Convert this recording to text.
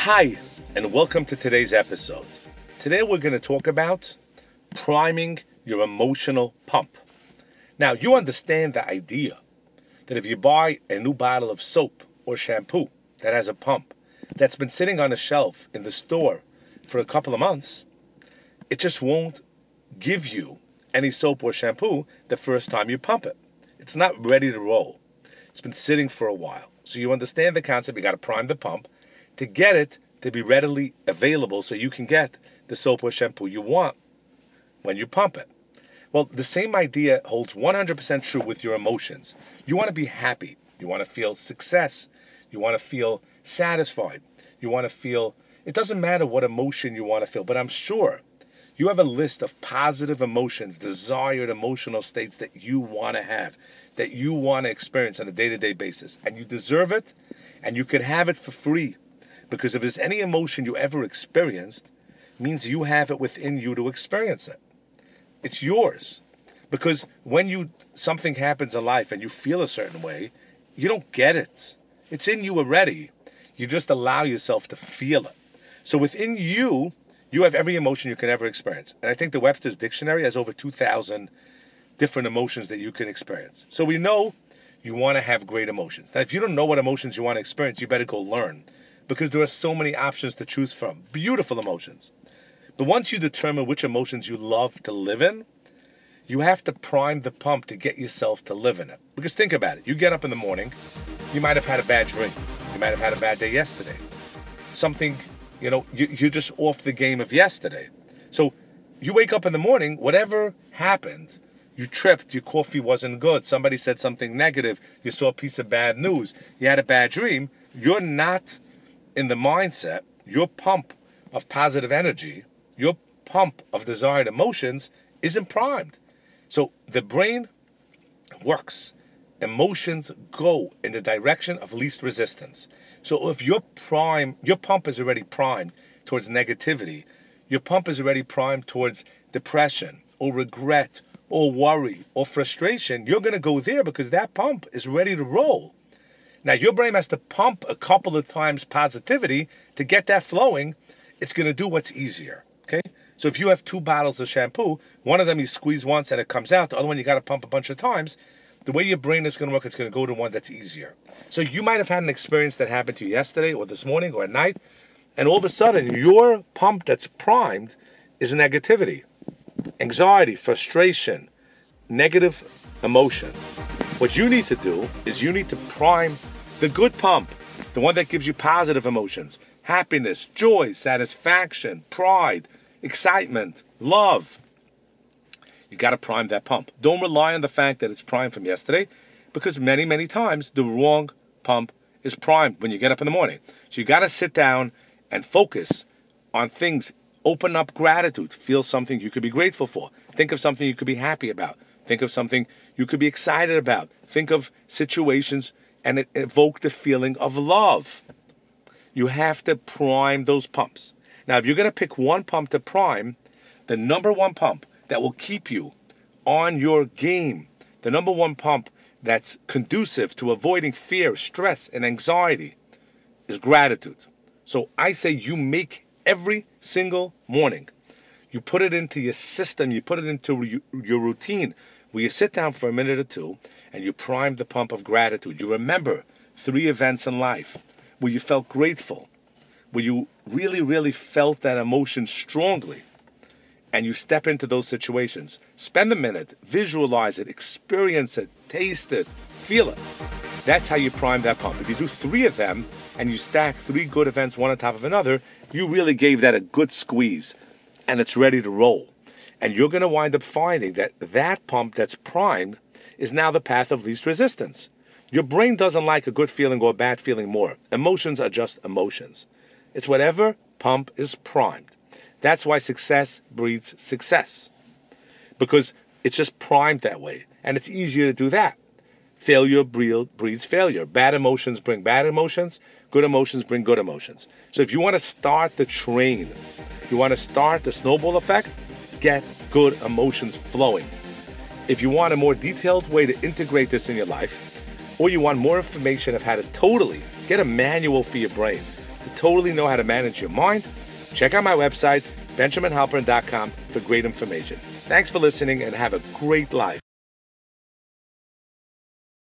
Hi, and welcome to today's episode. Today we're going to talk about priming your emotional pump. Now, you understand the idea that if you buy a new bottle of soap or shampoo that has a pump that's been sitting on a shelf in the store for a couple of months, it just won't give you any soap or shampoo the first time you pump it. It's not ready to roll. It's been sitting for a while. So you understand the concept. You got to prime the pump to get it to be readily available so you can get the soap or shampoo you want when you pump it. Well, the same idea holds 100% true with your emotions. You want to be happy. You want to feel success. You want to feel satisfied. You want to feel, it doesn't matter what emotion you want to feel, but I'm sure you have a list of positive emotions, desired emotional states that you want to have, that you want to experience on a day-to-day basis. And you deserve it, and you could have it for free. Because if there's any emotion you ever experienced, it means you have it within you to experience it. It's yours. Because when something happens in life and you feel a certain way, you don't get it. It's in you already. You just allow yourself to feel it. So within you, you have every emotion you can ever experience. And I think the Webster's Dictionary has over 2,000 different emotions that you can experience. So we know you want to have great emotions. Now, if you don't know what emotions you want to experience, you better go learn. Because there are so many options to choose from. Beautiful emotions. But once you determine which emotions you love to live in, you have to prime the pump to get yourself to live in it. Because think about it. You get up in the morning, you might have had a bad dream. You might have had a bad day yesterday. Something, you're just off the game of yesterday. So you wake up in the morning, whatever happened, you tripped, your coffee wasn't good, somebody said something negative, you saw a piece of bad news, you had a bad dream, you're not in the mindset, your pump of positive energy, your pump of desired emotions isn't primed. So the brain works. Emotions go in the direction of least resistance. So if your pump is already primed towards negativity, your pump is already primed towards depression or regret or worry or frustration, you're going to go there because that pump is ready to roll. Now, your brain has to pump a couple of times positivity to get that flowing. It's going to do what's easier, okay? So if you have 2 bottles of shampoo, one of them you squeeze once and it comes out, the other one you got to pump a bunch of times, the way your brain is going to work, it's going to go to one that's easier. So you might have had an experience that happened to you yesterday or this morning or at night, and all of a sudden your pump that's primed is negativity, anxiety, frustration, negative emotions. What you need to do is you need to prime the good pump, the one that gives you positive emotions, happiness, joy, satisfaction, pride, excitement, love. You got to prime that pump. Don't rely on the fact that it's primed from yesterday, because many, many times the wrong pump is primed when you get up in the morning. So you got to sit down and focus on things. Open up gratitude. Feel something you could be grateful for. Think of something you could be happy about. Think of something you could be excited about. Think of situations and evoke the feeling of love. You have to prime those pumps. Now, if you're going to pick one pump to prime, the number one pump that will keep you on your game, the number one pump that's conducive to avoiding fear, stress, and anxiety is gratitude. So I say you make every single morning. You put it into your system, you put it into your routine, where you sit down for a minute or two and you prime the pump of gratitude. You remember 3 events in life where you felt grateful, where you really, really felt that emotion strongly, and you step into those situations. Spend a minute, visualize it, experience it, taste it, feel it. That's how you prime that pump. If you do 3 of them and you stack 3 good events one on top of another, you really gave that a good squeeze and it's ready to roll. And you're going to wind up finding that that pump that's primed is now the path of least resistance. Your brain doesn't like a good feeling or a bad feeling more. Emotions are just emotions. It's whatever pump is primed. That's why success breeds success. Because it's just primed that way. And it's easier to do that. Failure breeds failure. Bad emotions bring bad emotions. Good emotions bring good emotions. So if you want to start the train, you want to start the snowball effect, get good emotions flowing. If you want a more detailed way to integrate this in your life, or you want more information of how to totally get a manual for your brain to totally know how to manage your mind, check out my website, BenjaminHalpern.com, for great information. Thanks for listening and have a great life.